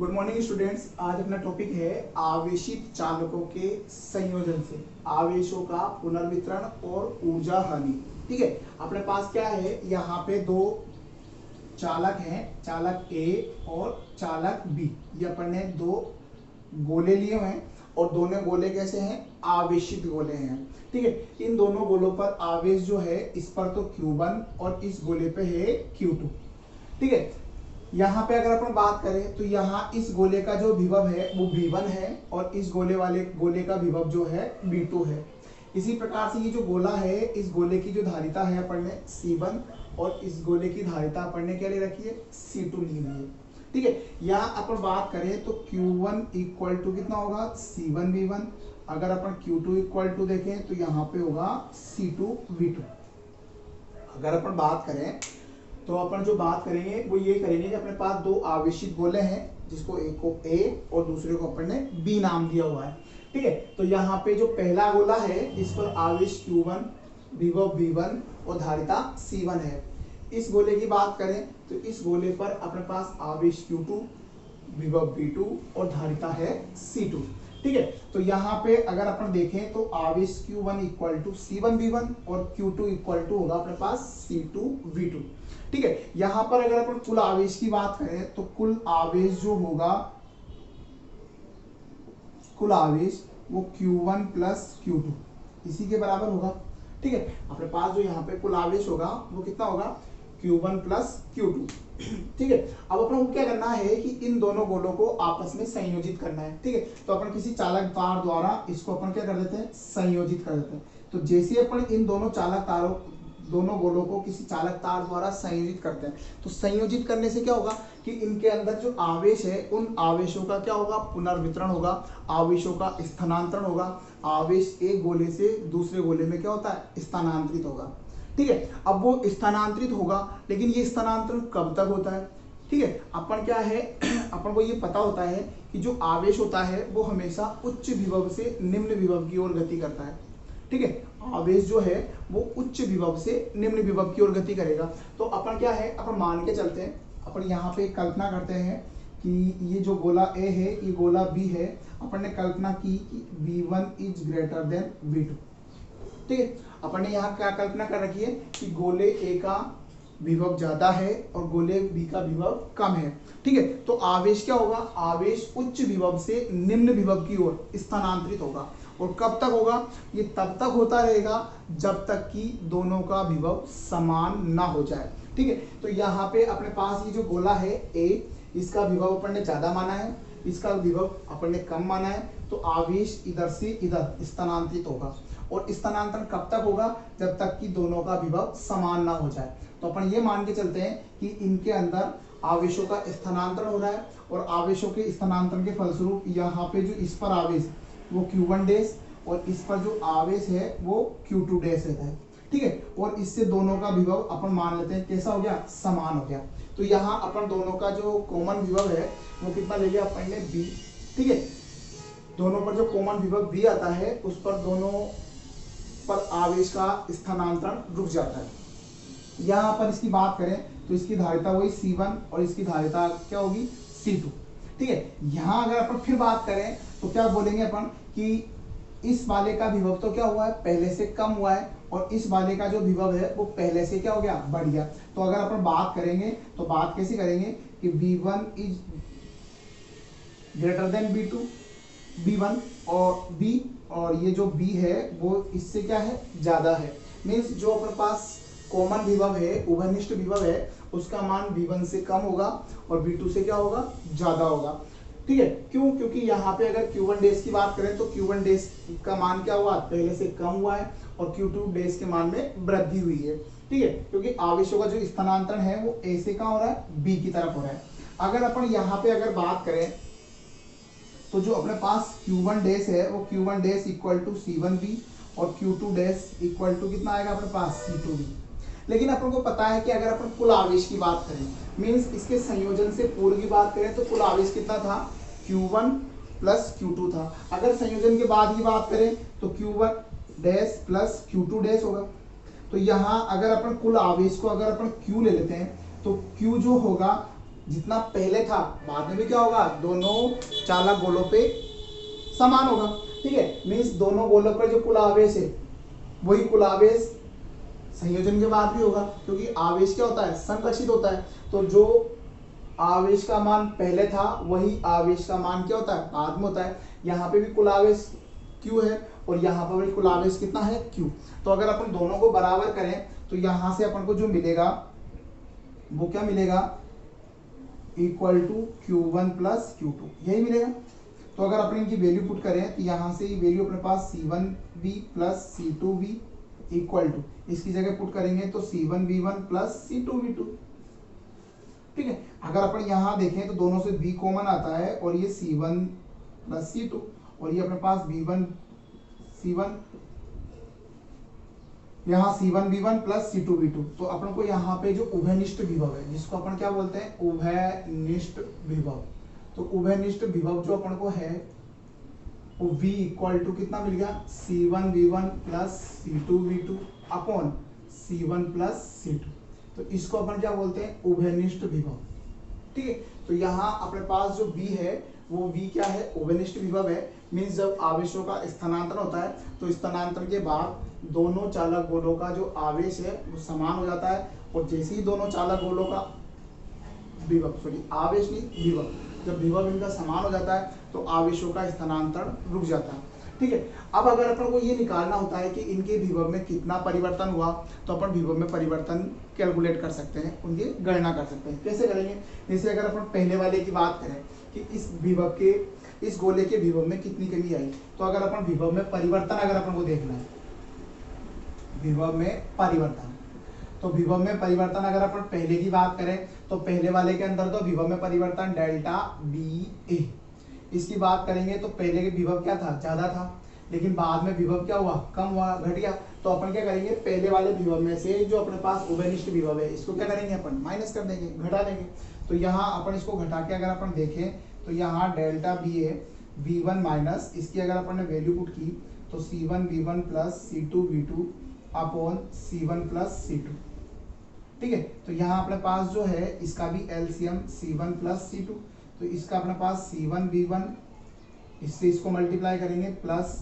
Good morning students. आज अपना topic है आवेशित चालकों के संयोजन से आवेशों का पुनर्वितरण और ऊर्जा हानि। ठीक है, अपने पास क्या है, यहाँ पे दो चालक हैं, चालक ए और चालक बी। ये अपन ने दो गोले लिए हुए हैं और दोनों गोले कैसे हैं, आवेशित गोले हैं। ठीक है, इन दोनों गोलों पर आवेश जो है, इस पर तो Q1 और इस गोले पे है Q2। ठीक है, यहाँ पे अगर अपन बात करें तो यहाँ इस गोले का जो विभव है वो V1 है और इस गोले का विभव जो है V2 है। इसी प्रकार से ये जो गोला है, इस गोले की जो धारिता है अपन ने C1 और इस गोले की धारिता अपन ने क्या ले रखी है, C2 ली हुई है। ठीक है, यहाँ अपन बात करें तो Q1 इक्वल टू कितना होगा, C1V1। अगर अपन Q2 इक्वल टू देखें तो यहाँ पे होगा C2V2। अगर अपन बात करें तो अपन जो बात करेंगे वो ये करेंगे कि अपने पास दो आवेशित गोले हैं, जिसको एक को A और दूसरे को अपन ने B नाम दिया हुआ है। ठीक है, तो यहाँ पे जो पहला गोला है, इस पर आवेश Q1, विभव V1 और धारिता C1 है। इस गोले की बात करें तो इस गोले पर अपने पास आवेश Q2, विभव V2 और धारिता है C2। ठीक है, तो यहाँ पे अगर अपन देखें तो आवेश Q1 इक्वल टू C1V1 और Q2 इक्वल टू होगा अपने पास C2V2। ठीक है, यहाँ पर अगर अपन कुल आवेश की बात करें तो कुल आवेश जो होगा, कुल आवेश वो Q1 प्लस Q2 इसी के बराबर होगा। ठीक है, अपने पास जो यहाँ पे कुल आवेश होगा वो कितना होगा, Q1 प्लस Q2। ठीक है, अब अपन को क्या करना है कि इन दोनों गोलों को आपस में संयोजित करना है। ठीक है, तो अपन किसी चालक तार द्वारा इसको अपन क्या कर देते हैं, संयोजित कर देते हैं। तो जैसे अपन इन दोनों गोलों को किसी चालक तार द्वारा संयोजित करते हैं, तो संयोजित करने से क्या होगा कि इनके अंदर जो आवेश है, उन आवेशों का क्या होगा, पुनर्वितरण होगा, आवेशों का स्थानांतरण होगा। आवेश एक गोले से दूसरे गोले में क्या होता है, स्थानांतरित होगा। ठीक है, अब वो स्थानांतरित होगा, लेकिन ये स्थानांतरण कब तक होता है। ठीक है, अपन क्या है अपन को ये पता होता है कि जो आवेश होता है वो हमेशा उच्च विभव से निम्न विभव की ओर गति करता है। ठीक है, आवेश जो है वो उच्च विभव से निम्न विभव की ओर गति करेगा। तो अपन क्या है, अपन मान के चलते हैं, अपन यहाँ पे कल्पना करते हैं कि ये जो गोला A है, ये गोला B है। अपन ने कल्पना की कि V1 is greater than V2। ठीक है, अपन ने यहाँ क्या कल्पना कर रखी है कि गोले A का विभव ज्यादा है और गोले B का विभव कम है। ठीक है, तो आवेश क्या होगा, आवेश उच्च विभव से निम्न विभव की ओर स्थानांतरित होगा। और कब तक होगा, ये तब तक होता रहेगा जब तक कि दोनों का विभव समान ना हो जाए। ठीक है, तो यहाँ पे अपने पास ये जो गोला है A, इसका विभव अपन ने ज्यादा माना है, इसका विभव अपन ने कम माना है। तो आवेश इधर से इधर स्थानांतरित होगा और स्थानांतरण कब तक होगा, जब तक कि दोनों का विभव समान ना हो जाए। तो अपन ये मान के चलते हैं कि इनके अंदर आवेशों का स्थानांतरण हो रहा है और आवेशों के स्थानांतरण के फलस्वरूप यहाँ पे जो इस पर आवेश वो Q1 डैश और इस पर जो आवेश है वो Q2 डैश रहता है। ठीक है, और इससे दोनों का विभव अपन मान लेते हैं कैसा हो गया, समान हो गया। तो यहाँ अपन दोनों का जो कॉमन विभव है वो कितना ले लिया अपन ने, B। ठीक है, दोनों पर जो कॉमन विभव B आता है, उस पर दोनों पर आवेश का स्थानांतरण रुक जाता है। यहाँ पर इसकी बात करें तो इसकी धारिता वही C1 और इसकी धारिता क्या होगी, C2। ठीक है, यहाँ अगर अपन फिर बात करें तो क्या बोलेंगे अपन कि इस वाले का विभव तो क्या हुआ है, पहले से कम हुआ है और इस वाले का जो विभव है वो पहले से क्या हो गया, बढ़ गया। तो अगर अपन बात करेंगे तो बात कैसे करेंगे कि V1 is greater than V1 और B, और ये जो B है वो इससे क्या है, ज्यादा है। मीन्स जो अपने पास कॉमन विभव है, उभयनिष्ठ विभव है, उसका मान V1 से कम होगा और V2 से क्या होगा, ज्यादा होगा। ठीक है, क्यों, क्योंकि यहाँ पे अगर Q1 डैश की बात करें तो Q1 डैश का मान क्या हुआ, पहले से कम हुआ है और Q2 डैश के मान में वृद्धि हुई है। ठीक है, क्योंकि आवेशों का जो स्थानांतरण है वो A से कहाँ हो रहा है, B की तरफ हो रहा है। अगर अपन यहाँ पे अगर बात करें तो जो अपने पास Q1 डैश है वो Q1 dash equal to C1B और Q2 डैश इक्वल टू कितना आएगा अपने पास, C2B। लेकिन अपन को पता है कि अगर अपन कुल आवेश की बात करें, मीन्स इसके संयोजन से पूर्व की बात करें तो कुल आवेश कितना था, Q1 प्लस Q2 था। अगर संयोजन के बाद की बात करें तो Q1 dash plus Q2 dash होगा। तो यहाँ अगर अपन कुल आवेश को अगर अपन Q ले लेते हैं तो Q जो होगा जितना पहले था बाद में भी क्या होगा, दोनों चालक गोलों पे समान होगा। ठीक है, मीन्स दोनों गोलों पर जो कुल आवेश है वही कुल आवेश संयोजन के बाद भी होगा, क्योंकि आवेश क्या होता है, संरक्षित होता है। तो जो आवेश का मान पहले था वही आवेश का मान क्या होता है, बाद में होता है। यहाँ पे भी कुल आवेश Q है और यहाँ पर भी कुल आवेश कितना है, Q। तो अगर अपन दोनों को बराबर करें तो यहाँ से अपन को जो मिलेगा वो क्या मिलेगा, equal to Q1 plus Q2, यही मिलेगा। तो अगर अपन इनकी वैल्यू पुट करें तो यहाँ से वैल्यू अपने पास C1V plus C2V equal to, इसकी जगह पुट करेंगे तो C1V1 प्लस C2V2। ठीक है, अगर अपन यहाँ देखें तो दोनों से V कॉमन आता है और ये C1 प्लस C2 और ये अपने पास V1 C1, यहाँ C1V1 प्लस C2V2। तो अपन को यहाँ पे जो उभयनिष्ठ विभव है, जिसको अपन क्या बोलते हैं, उभयनिष्ठ विभव। तो उभयनिष्ठ विभव जो अपन को है वो V इक्वल टू कितना मिल गया, C1V1 plus C2V2 upon C1 plus C2। तो इसको अपन क्या बोलते हैं, उभयनिष्ठ विभव। ठीक है, तो यहाँ अपने पास जो V है वो V क्या है, उभयनिष्ठ विभव है। मीन्स जब आवेशों का स्थानांतरण होता है तो स्थानांतरण के बाद दोनों चालक गोलों का जो आवेश है वो समान हो जाता है, और जैसे ही दोनों चालक गोलों का विभव, सॉरी आवेश नहीं विभव, जब विभव इनका समान हो जाता है तो आवेशों का स्थानांतरण रुक जाता है। ठीक है, अब अगर अपन को ये निकालना होता है कि इनके विभव में कितना परिवर्तन हुआ तो अपन विभव में परिवर्तन कैलकुलेट कर सकते हैं, उनकी गणना कर सकते हैं। कैसे करेंगे, जैसे अगर अपन पहले वाले की बात करें कि इस विभव के, इस गोले के विभव में कितनी कमी आई, तो अगर अपन विभव में परिवर्तन अगर अपन को देखना है, विभव में परिवर्तन, तो विभव में परिवर्तन अगर अपन पहले की बात करें तो पहले वाले के अंदर तो विभव में परिवर्तन डेल्टा बी ए। इसकी बात करेंगे तो पहले के विभव क्या था, ज्यादा था, लेकिन बाद में विभव क्या हुआ, कम हुआ, घट गया। तो अपन क्या करेंगे, पहले वाले विभव में से जो अपने पास उभयनिष्ठ विभव है इसको क्या करेंगे, अपन माइनस कर देंगे, घटा देंगे। तो यहाँ अपन इसको घटा के अगर अपन देखें तो यहाँ डेल्टा बी ए V1 माइनस, इसकी अगर अपन ने वैल्यू पुट की तो C1V1 plus C2V2 upon C1 plus C2। ठीक है, तो यहाँ अपने पास जो है इसका भी एलसीएम C1 प्लस C2, तो इसका अपने पास C1V1, इससे इसको मल्टीप्लाई करेंगे प्लस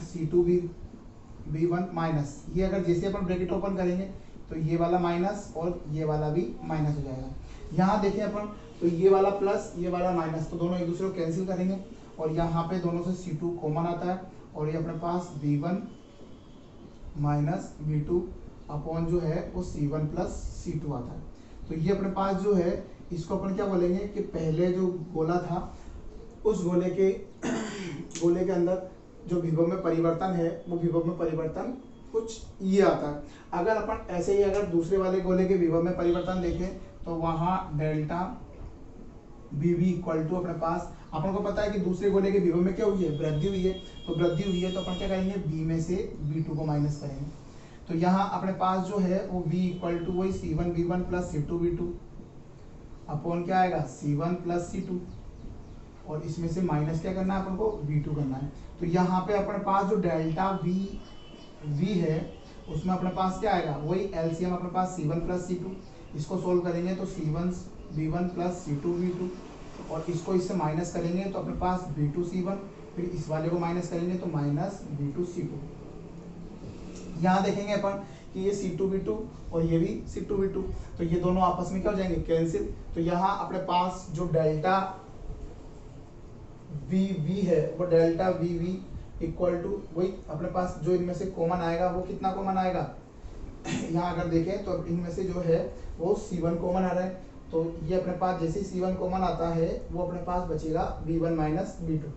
C2V1 माइनस, ये अगर जैसे अपन ब्रैकेट ओपन करेंगे तो ये वाला माइनस और ये वाला भी माइनस हो जाएगा। यहाँ देखें अपन तो ये वाला प्लस ये वाला माइनस, तो दोनों एक दूसरे को कैंसिल करेंगे और यहाँ पे दोनों से C2 कॉमन आता है और ये अपने पास V1 माइनस V2 अपॉन जो है वो C1 प्लस C2 आता है। तो ये अपने पास जो है इसको अपन क्या बोलेंगे कि पहले जो गोला था उस गोले के अंदर जो विभव में परिवर्तन है वो विभव में परिवर्तन कुछ ये आता है। अगर अपन ऐसे ही अगर दूसरे वाले गोले के विभव में परिवर्तन देखें तो वहाँ डेल्टा BB इक्वल टू अपने पास, अपन को पता है कि दूसरे गोले के विभव में क्या हुई है, वृद्धि हुई है। तो वृद्धि हुई है तो अपन क्या करेंगे, B में से B2 को माइनस करेंगे। तो यहाँ अपने पास जो है वो V इक्वल टू वही C1V1 प्लस C2V2 अपॉन क्या आएगा, C1 प्लस C2, और इसमें से माइनस क्या करना है अपन को, V2 करना है। तो यहाँ पे अपने पास जो डेल्टा V है उसमें अपने पास क्या आएगा, वही एलसीएम अपने पास C1 प्लस C2, इसको सोल्व करेंगे तो C1V1 प्लस C2V2, और इसको इससे माइनस करेंगे तो अपने पास V2C1, फिर इस वाले को माइनस करेंगे तो माइनस V2C2। यहाँ देखेंगे अपन कि ये C2V2 और ये भी C2V2, तो ये दोनों आपस में क्या हो जाएंगे, कैंसिल। तो यहाँ अपने पास जो डेल्टा VV है वो डेल्टा VV इक्वल टू वही अपने पास जो इनमें से कॉमन आएगा वो कितना कॉमन आएगा, यहाँ अगर देखें तो इनमें से जो है वो C1 कॉमन आ रहा है। तो ये अपने पास जैसे C1 कॉमन आता है वो अपने पास बचेगा V1 minus V2,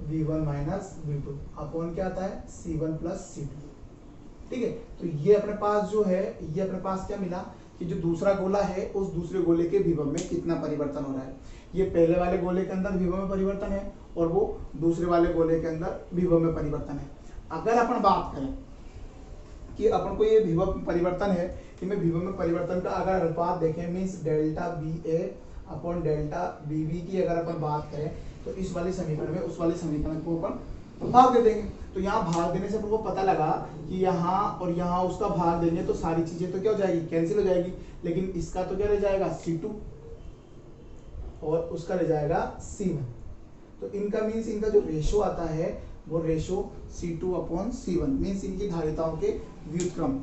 V1 minus V2 upon क्या आता है, C1 प्लस C2। ठीक है, तो ये अपने पास जो है, ये अपने पास क्या मिला कि जो दूसरा गोला है उस दूसरे गोले के विभव में कितना परिवर्तन हो रहा है। ये पहले वाले गोले के अंदर विभव में परिवर्तन है और वो दूसरे वाले गोले के अंदर विभव में परिवर्तन है। अगर अपन बात करें कि अपन को ये विभव परिवर्तन है, इनमें विभव में परिवर्तन का अगर अनुपात देखें, means delta BA upon delta BB की अगर अपन बात करें तो इस वाले समीकरण में उस वाले समीकरण को अपन भाग दे देंगे। तो यहाँ भाग देने से अपन को पता लगा कि यहाँ और यहाँ उसका भाग देंगे तो सारी चीजें तो क्या हो जाएगी, कैंसिल हो जाएगी। लेकिन इसका तो क्या रह जाएगा C2 और उसका रह जाएगा C1। तो इनका मीन्स इनका जो रेशो आता है वो रेशो C2/C1 मीन्स इनकी धारिताओं के व्युत्क्रम,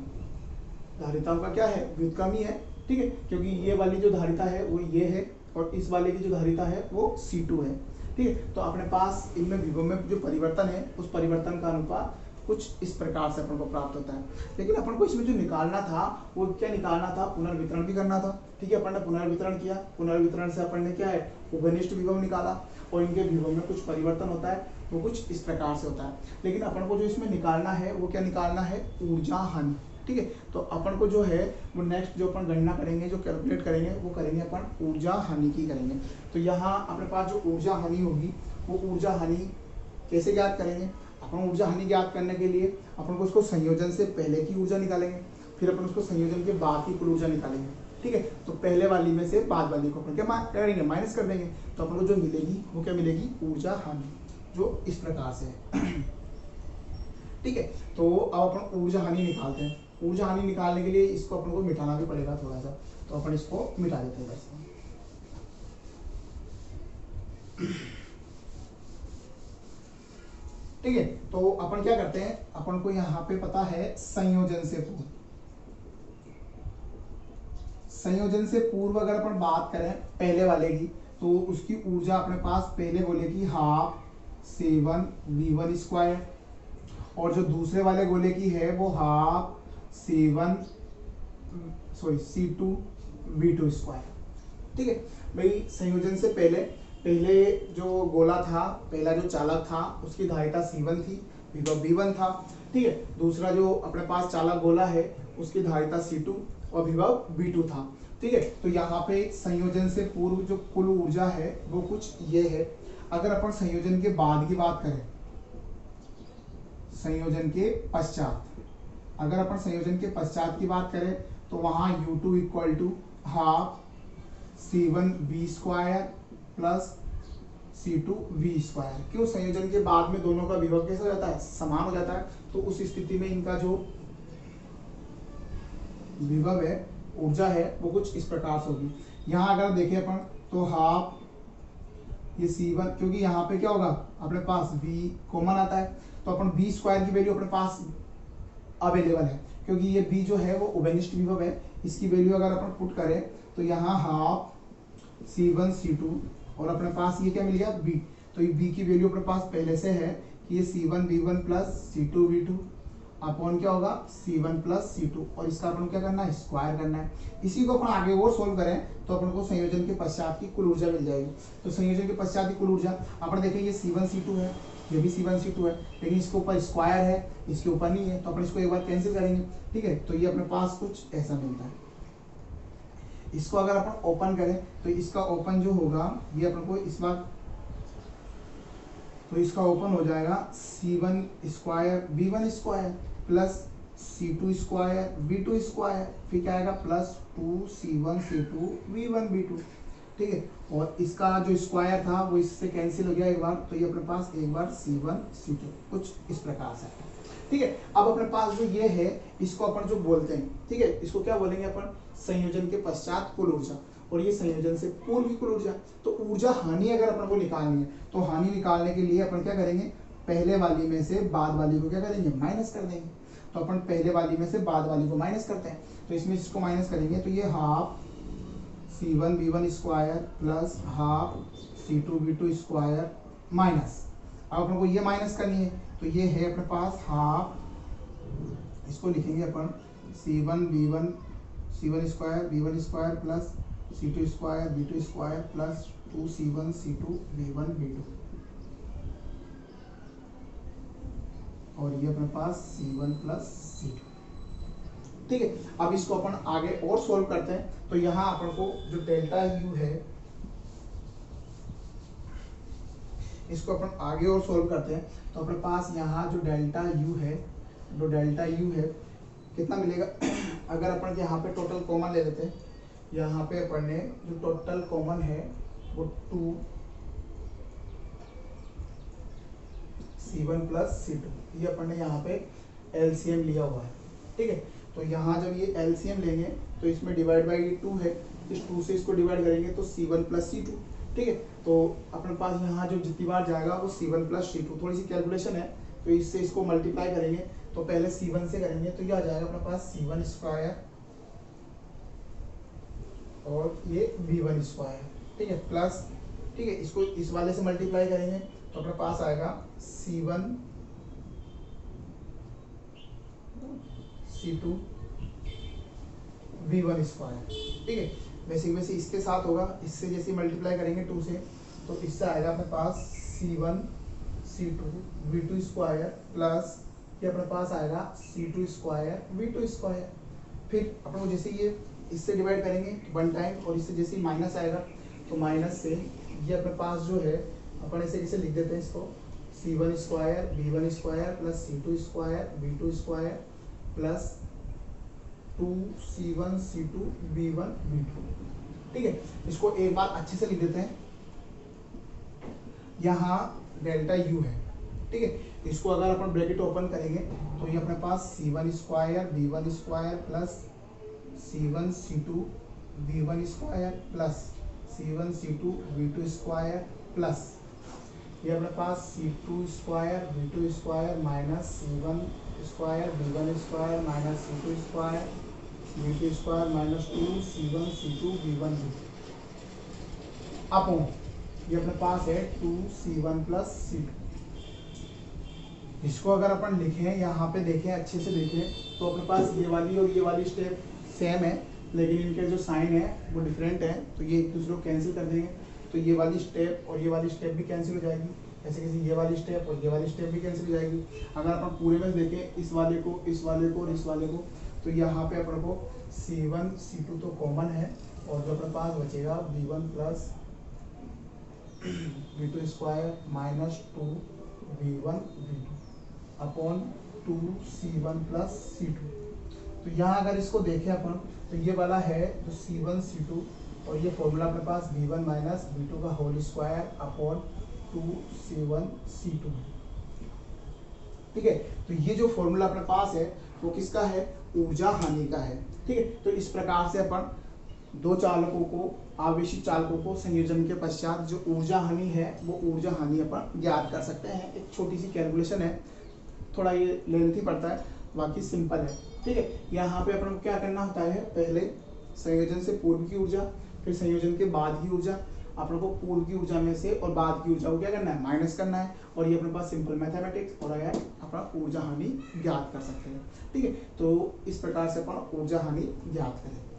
धारिताओं का क्या है व्युत्क्रम ही है, ठीक है, क्योंकि ये वाली जो धारिता है वो ये है और इस वाले की जो धारिता है वो C2 है, ठीक है। तो अपने पास इनमें विभव में जो परिवर्तन है उस परिवर्तन का अनुपात कुछ इस प्रकार से अपन को प्राप्त होता है। लेकिन अपन को इसमें जो निकालना था वो क्या निकालना था, पुनर्वितरण भी करना था, ठीक है। अपन ने पुनर्वितरण किया, पुनर्वितरण से अपन ने क्या है उभयनिष्ठ विभव निकाला और इनके विभव में कुछ परिवर्तन होता है, वो कुछ इस प्रकार से होता है। लेकिन अपन को जो इसमें निकालना है वो क्या निकालना है, ऊर्जा हानि, ठीक है। तो अपन को जो है वो नेक्स्ट जो अपन गणना करेंगे, जो कैलकुलेट करेंगे वो करेंगे अपन ऊर्जा हानि की करेंगे। तो यहाँ अपने पास जो ऊर्जा हानि होगी वो ऊर्जा हानि कैसे ज्ञात करेंगे, अपन ऊर्जा हानि ज्ञात करने के लिए अपन को उसको संयोजन से पहले की ऊर्जा निकालेंगे, फिर अपन उसको संयोजन के बाद की कुल ऊर्जा निकालेंगे, ठीक है। तो पहले वाली में से बाद वाली को अपन क्या करेंगे, माइनस कर देंगे। तो अपन को जो मिलेगी वो क्या मिलेगी, ऊर्जा हानि, जो इस प्रकार से है, ठीक है। तो अब अपन ऊर्जा हानि निकालते हैं। ऊर्जा हानि निकालने के लिए इसको अपन को मिटाना भी पड़ेगा थोड़ा सा, तो अपन इसको मिटा देते हैं वैसे, ठीक है। तो अपन क्या करते हैं, अपन को यहाँ पे पता है संयोजन से पूर्व, संयोजन से पूर्व अगर अपन बात करें पहले वाले की, तो उसकी ऊर्जा अपने पास पहले गोले की हाफ C1V1 स्क्वायर और जो दूसरे वाले गोले की है वो हाफ C2V2 स्क्वायर, ठीक है भाई। संयोजन से पहले जो गोला था, पहला जो चालक था उसकी धारिता C1 थी, विभव V1 था, ठीक है। दूसरा जो अपने पास चालक गोला है उसकी धारिता C2 और विभव V2 था, ठीक है। तो यहाँ पे संयोजन से पूर्व जो कुल ऊर्जा है वो कुछ ये है। अगर अपन संयोजन के बाद की बात करें, संयोजन के पश्चात, अगर अपन संयोजन के पश्चात की बात करें तो वहां U2 equal to half C1V square plus C2V square. क्यों, संयोजन के बाद में दोनों का विभव कैसा हो जाता है, समान हो जाता है। तो उस स्थिति में इनका जो विभव है, ऊर्जा है, वो कुछ इस प्रकार से होगी। यहाँ अगर देखें अपन तो हाफ ये C1, क्योंकि यहाँ पे क्या होगा अपने पास V कॉमन आता है, तो अपन V स्क्वायर की वैल्यू अपने पास अवेलेबल है, क्योंकि ये B जो है वो उभयनिष्ठ विभव है। इसकी वैल्यू अगर अपन पुट करें तो यहाँ हाफ C1 C2 और अपने पास ये क्या मिल गया B। तो ये B की वैल्यू अपने पास पहले से है कि ये C1V1 प्लस C2V2 अपॉन क्या होगा C1 प्लस C2, और इसका अपन क्या करना है, स्क्वायर करना है। इसी को अपन आगे और सोल्व करें तो अपन को संयोजन के पश्चात की कुल ऊर्जा मिल जाएगी। तो संयोजन के पश्चात की कुल ऊर्जा अपन देखें, ये C1 C2 है, ये भी C1 C2 है, लेकिन इसके ऊपर स्क्वायर है, इसके ऊपर नहीं है, तो अपन इसको एक बार कैंसिल करेंगे, ठीक है। तो ये अपने पास कुछ ऐसा मिलता है। इसको अगर अपन ओपन करें तो इसका ओपन जो होगा ये अपन को इस बार, तो इसका ओपन हो जाएगा C1 square V1 square plus C2 square V2 square, फिर क्या आएगा plus 2C1 C2 V1 V2, ठीक है। और इसका जो स्क्वायर था वो इससे कैंसिल हो गया एक बार, तो ये अपने पास एक बार C1 C2 कुछ इस प्रकार से, ठीक है। अब अपने पास जो ये है इसको अपन जो बोलते हैं, ठीक है, इसको क्या बोलेंगे अपन, संयोजन के पश्चात कुल ऊर्जा, और ये संयोजन से पूर्व की कुल ऊर्जा। तो ऊर्जा हानि अगर अपन को निकालनी है तो हानि निकालने के लिए अपन क्या करेंगे, पहले वाली में से बाद वाली को क्या करेंगे, माइनस कर देंगे। तो अपन पहले वाली में से बाद वाली को माइनस करते हैं, तो इसमें इसको माइनस करेंगे तो ये half C1V1 square plus half C2V2 square minus, अब अपन को ये माइनस करनी है तो ये है अपने पास हाफ, इसको लिखेंगे अपन C1 square V1 square plus C2 square V2 square plus 2C1 C2 V1 V2, और ये अपने पास C1 प्लस C2, ठीक है। अब इसको अपन आगे और सोल्व करते हैं। तो यहाँ अपन को जो डेल्टा U है इसको अपन आगे और सोल्व करते हैं। तो अपने पास यहाँ जो डेल्टा U है, जो डेल्टा U है कितना मिलेगा अगर अपन यहाँ पे टोटल कॉमन ले लेते हैं, यहाँ पे अपन ने जो टोटल कॉमन है वो 2C1 प्लस C2, ये अपन ने यहाँ पे LCM लिया हुआ है, ठीक है। तो यहाँ जब ये LCM लेंगे तो इसमें डिवाइड बाई 2 है, इस 2 से इसको डिवाइड करेंगे तो C1 प्लस C2, ठीक है। तो अपने पास यहाँ जो जितनी बार जाएगा वो C1 प्लस C2, थोड़ी सी कैलकुलेशन है तो इससे इसको मल्टीप्लाई करेंगे, तो पहले C1 से करेंगे तो ये आ जाएगा अपने पास C1 स्क्वायर और ये V1 स्क्वायर, ठीक है, प्लस, ठीक है, इसको इस वाले से मल्टीप्लाई करेंगे तो अपने पास आएगा C1 C2 V1 स्क्वायर, ठीक है। वैसे इसके साथ होगा, इससे जैसे मल्टीप्लाई करेंगे 2 से तो इससे आएगा अपने पास C1 C2 V2 square plus ये अपने पास आएगा C2 स्क्वायर V2 स्क्वायर। फिर अपन को जैसे ये इससे डिवाइड करेंगे 1 टाइम और इससे जैसे माइनस आएगा तो माइनस से ये अपने पास जो है अपन इसे लिख देते हैं इसको C1 square V1 square plus C2 square V2 square plus 2C1 C2 V1 V2, ठीक है। इसको एक बार अच्छे से लिख देते हैं, यहाँ डेल्टा U है, ठीक है। इसको अगर अपन ब्रैकेट ओपन करेंगे तो ये अपने पास C1 square V1 square plus C1 C2 V1 square plus C1 C2 V2 square plus ये अपने पास C2 square V2 square minus C1 square V1 square minus C2 square V2 square minus 2C1 C2 V1 V2 upon ये अपने पास है 2C1 plus C2। इसको अगर अपन लिखें यहाँ पे देखें अच्छे से देखें तो अपने पास ये वाली और ये वाली स्टेप सेम है, लेकिन इनके जो साइन है वो डिफरेंट है, तो ये एक दूसरे को कैंसिल कर देंगे, तो ये वाली स्टेप और ये वाली स्टेप भी कैंसिल हो जाएगी, ऐसे कैसे ये वाली स्टेप और ये वाली स्टेप भी कैंसिल हो जाएगी। अगर अपन पूरे में देखें इस वाले को इस वाले को और इस वाले को तो यहाँ पे अपन को C1 C2 तो कॉमन है और जो अपने पास बचेगा V1 plus V2 square minus 2V1 V2 upon 2C1 plus C2। तो यहाँ अगर इसको देखें अपन तो ये वाला है जो C1 C2 और ये फॉर्मूला अपने पास V1 माइनस V2 का whole square upon 2C1 C2, ठीक है। तो ये जो फॉर्मूला अपने पास है वो किसका है, ऊर्जा हानि का है, ठीक है। तो इस प्रकार से अपन दो चालकों को आवेशित चालकों को संयोजन के पश्चात जो ऊर्जा हानि है वो ऊर्जा हानि अपन ज्ञात कर सकते हैं। एक छोटी सी कैलकुलेशन है, थोड़ा ये लेंथी पड़ता है, बाकी सिंपल है, ठीक है। यहाँ पे अपन को क्या करना होता है, पहले संयोजन से पूर्व की ऊर्जा फिर संयोजन के बाद की ऊर्जा, अपन को पूर्व की ऊर्जा में से और बाद की ऊर्जा को क्या करना है, माइनस करना है, और ये अपने पास सिंपल मैथमेटिक्स और आया अपना ऊर्जा हानि ज्ञात कर सकते हैं, ठीक है। तो इस प्रकार से अपन ऊर्जा हानि ज्ञात करें।